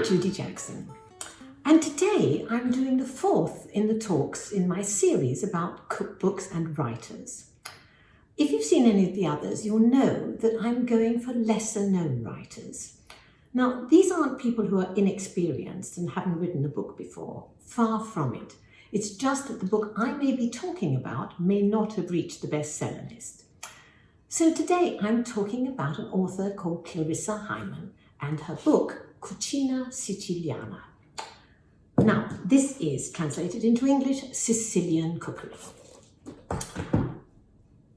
Judy Jackson, and today I'm doing the fourth in the talks in my series about cookbooks and writers. If you've seen any of the others, you'll know that I'm going for lesser known writers. Now, these aren't people who are inexperienced and haven't written a book before, far from it. It's just that the book I may be talking about may not have reached the bestseller list. So today I'm talking about an author called Clarissa Hyman and her book, Cucina, Siciliana. Now, this is translated into English, Sicilian cookery.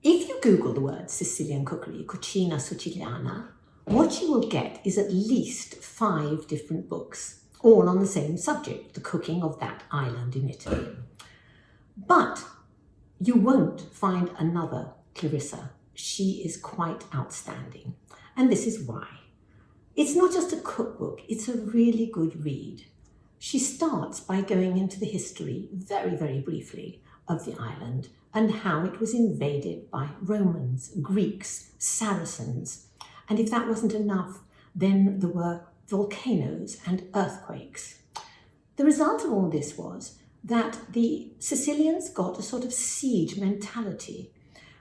If you Google the word Sicilian cookery, Cucina Siciliana, what you will get is at least 5 different books, all on the same subject, the cooking of that island in Italy. But you won't find another Clarissa. She is quite outstanding, and this is why. It's not just a cookbook, it's a really good read. She starts by going into the history, very, very briefly, of the island and how it was invaded by Romans, Greeks, Saracens. And if that wasn't enough, then there were volcanoes and earthquakes. The result of all this was that the Sicilians got a sort of siege mentality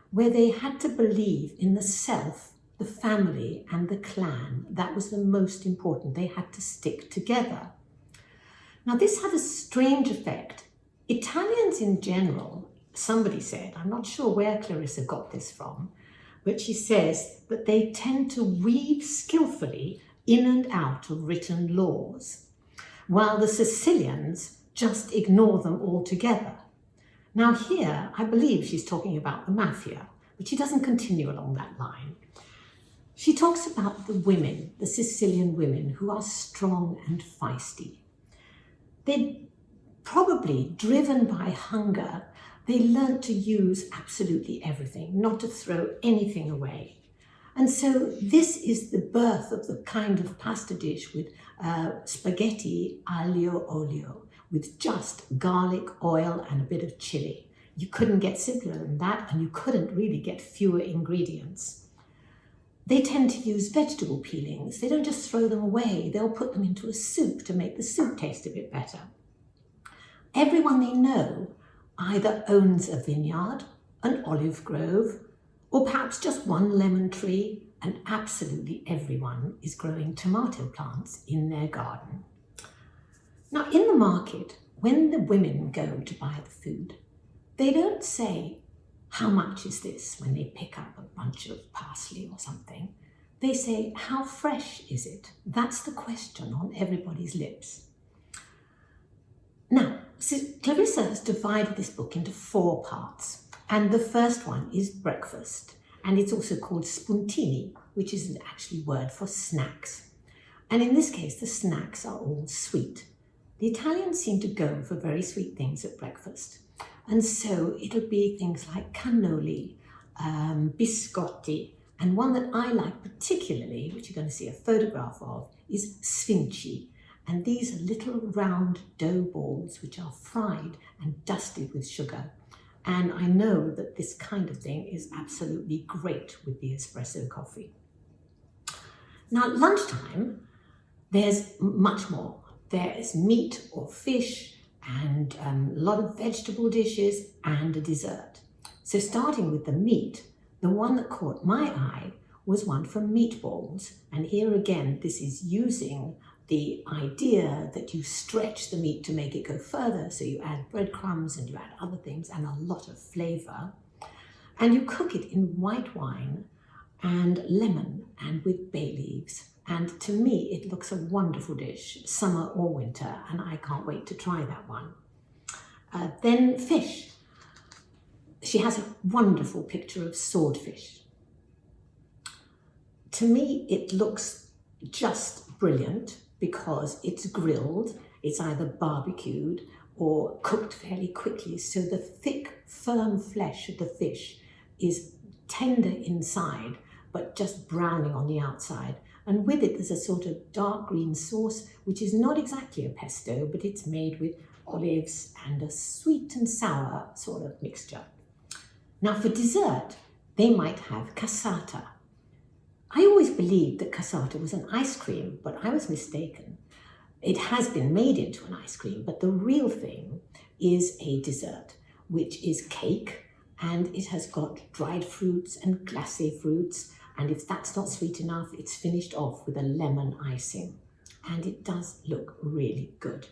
where they had to believe in the self, the family and the clan. That was the most important. They had to stick together. Now, this had a strange effect. Italians in general, somebody said, I'm not sure where Clarissa got this from, but she says that they tend to weave skillfully in and out of written laws, while the Sicilians just ignore them altogether. Now here, I believe she's talking about the mafia, but she doesn't continue along that line. She talks about the women, the Sicilian women, who are strong and feisty. They're probably driven by hunger. They learnt to use absolutely everything, not to throw anything away. And so this is the birth of the kind of pasta dish with spaghetti aglio olio, with just garlic, oil, and a bit of chili. You couldn't get simpler than that, and you couldn't really get fewer ingredients. They tend to use vegetable peelings. They don't just throw them away. They'll put them into a soup to make the soup taste a bit better. Everyone they know either owns a vineyard, an olive grove, or perhaps just one lemon tree, and absolutely everyone is growing tomato plants in their garden. Now, in the market, when the women go to buy the food, they don't say, how much is this, when they pick up a bunch of parsley or something. They say, how fresh is it? That's the question on everybody's lips. Now, Clarissa has divided this book into 4 parts, and the first one is breakfast, and it's also called spuntini, which is actually a word for snacks. And in this case, the snacks are all sweet. The Italians seem to go for very sweet things at breakfast. And so it'll be things like cannoli, biscotti, and one that I like particularly, which you're going to see a photograph of, is sfinci. And these are little round dough balls which are fried and dusted with sugar. And I know that this kind of thing is absolutely great with the espresso coffee. Now, at lunchtime, there's much more. There's meat or fish, and a lot of vegetable dishes and a dessert. So starting with the meat, the one that caught my eye was one for meatballs. And here again, this is using the idea that you stretch the meat to make it go further. So you add breadcrumbs and you add other things and a lot of flavor. And you cook it in white wine and lemon and with bay leaves. And to me, it looks a wonderful dish, summer or winter, and I can't wait to try that one. Then fish. She has a wonderful picture of swordfish. To me, it looks just brilliant because it's grilled, it's either barbecued or cooked fairly quickly. So the thick, firm flesh of the fish is tender inside, but just browning on the outside. And with it, there's a sort of dark green sauce, which is not exactly a pesto, but it's made with olives and a sweet and sour sort of mixture. Now for dessert, they might have cassata. I always believed that cassata was an ice cream, but I was mistaken. It has been made into an ice cream, but the real thing is a dessert, which is cake, and it has got dried fruits and glacé fruits, and if that's not sweet enough, it's finished off with a lemon icing, and it does look really good.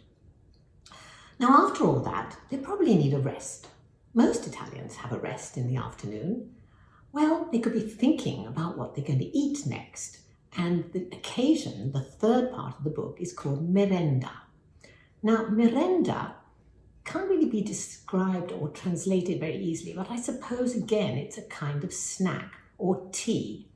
Now, after all that, they probably need a rest. Most Italians have a rest in the afternoon. Well, they could be thinking about what they're going to eat next, and the occasion, the third part of the book, is called merenda. Now, merenda can't really be described or translated very easily, but I suppose, again, it's a kind of snack or tea.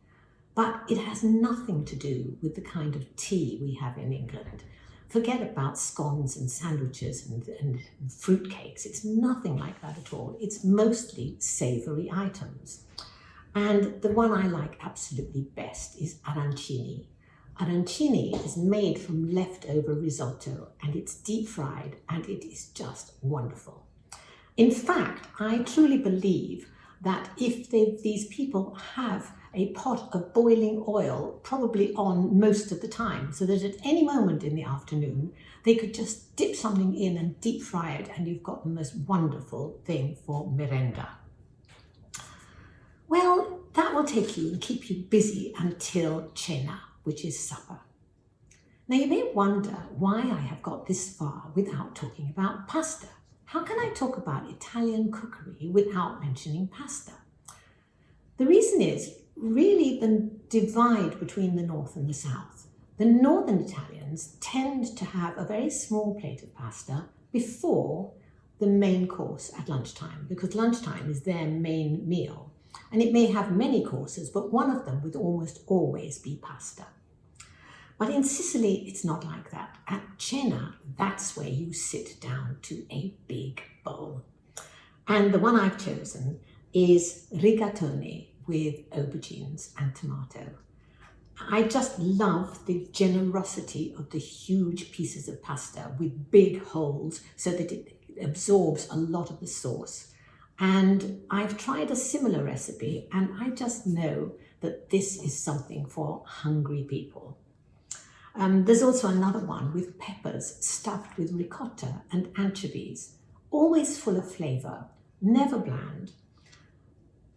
But it has nothing to do with the kind of tea we have in England. Forget about scones and sandwiches and fruit cakes. It's nothing like that at all. It's mostly savoury items. And the one I like absolutely best is arancini. Arancini is made from leftover risotto, and it's deep fried, and it is just wonderful. In fact, I truly believe that if these people have a pot of boiling oil probably on most of the time, so that at any moment in the afternoon, they could just dip something in and deep fry it, and you've got the most wonderful thing for merenda. Well, that will take you and keep you busy until cena, which is supper. Now, you may wonder why I have got this far without talking about pasta. How can I talk about Italian cookery without mentioning pasta? The reason is really the divide between the North and the South. The Northern Italians tend to have a very small plate of pasta before the main course at lunchtime, because lunchtime is their main meal. And it may have many courses, but one of them would almost always be pasta. But in Sicily, it's not like that. At cena, that's where you sit down to a big bowl. And the one I've chosen is rigatoni with aubergines and tomato. I just love the generosity of the huge pieces of pasta with big holes so that it absorbs a lot of the sauce. And I've tried a similar recipe, and I just know that this is something for hungry people. There's also another one with peppers stuffed with ricotta and anchovies, always full of flavour, never bland.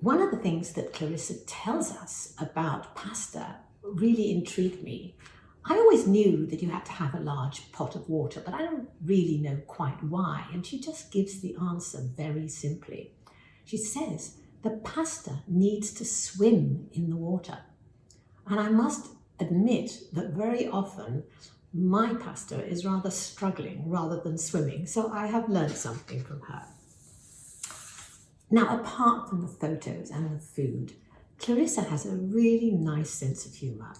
One of the things that Clarissa tells us about pasta really intrigued me. I always knew that you had to have a large pot of water, but I don't really know quite why. And she just gives the answer very simply. She says the pasta needs to swim in the water. And I must admit that very often my pasta is rather struggling rather than swimming. So I have learned something from her. Now, apart from the photos and the food, Clarissa has a really nice sense of humour.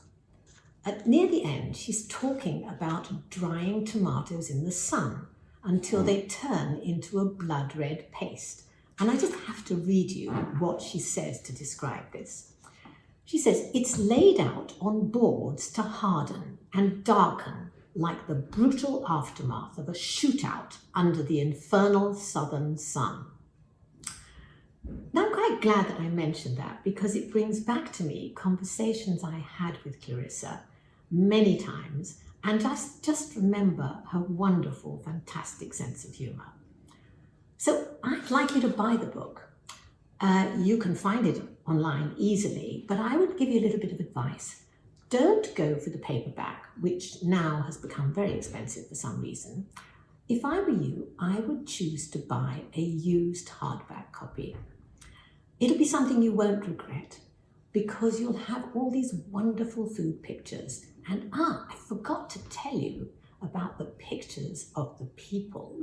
Near the end, she's talking about drying tomatoes in the sun until they turn into a blood red paste. And I just have to read you what she says to describe this. She says, it's laid out on boards to harden and darken like the brutal aftermath of a shootout under the infernal southern sun. Now, I'm quite glad that I mentioned that, because it brings back to me conversations I had with Clarissa many times, and just remember her wonderful, fantastic sense of humour. So I'd like you to buy the book. You can find it online easily, but I would give you a little bit of advice. Don't go for the paperback, which now has become very expensive for some reason. If I were you, I would choose to buy a used hardback copy. It'll be something you won't regret, because you'll have all these wonderful food pictures. And I forgot to tell you about the pictures of the people.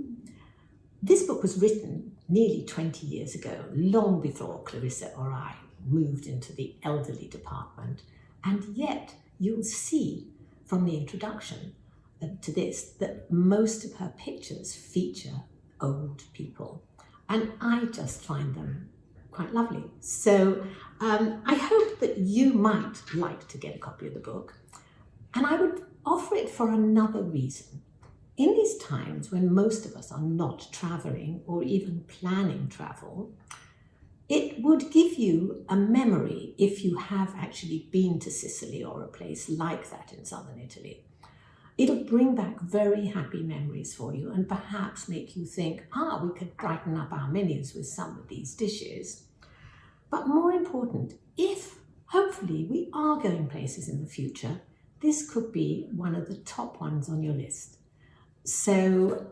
This book was written nearly 20 years ago, long before Clarissa or I moved into the elderly department. And yet you'll see from the introduction to this that most of her pictures feature old people. And I just find them quite lovely. So I hope that you might like to get a copy of the book. And I would offer it for another reason. In these times when most of us are not travelling or even planning travel, it would give you a memory, if you have actually been to Sicily or a place like that in southern Italy. It'll bring back very happy memories for you and perhaps make you think, we could brighten up our menus with some of these dishes. But more important, if hopefully we are going places in the future, this could be one of the top ones on your list. So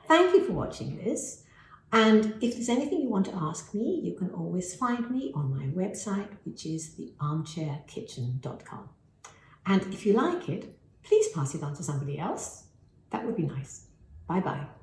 thank you for watching this. And if there's anything you want to ask me, you can always find me on my website, which is thearmchairkitchen.com. And if you like it, please pass it on to somebody else. That would be nice. Bye-bye.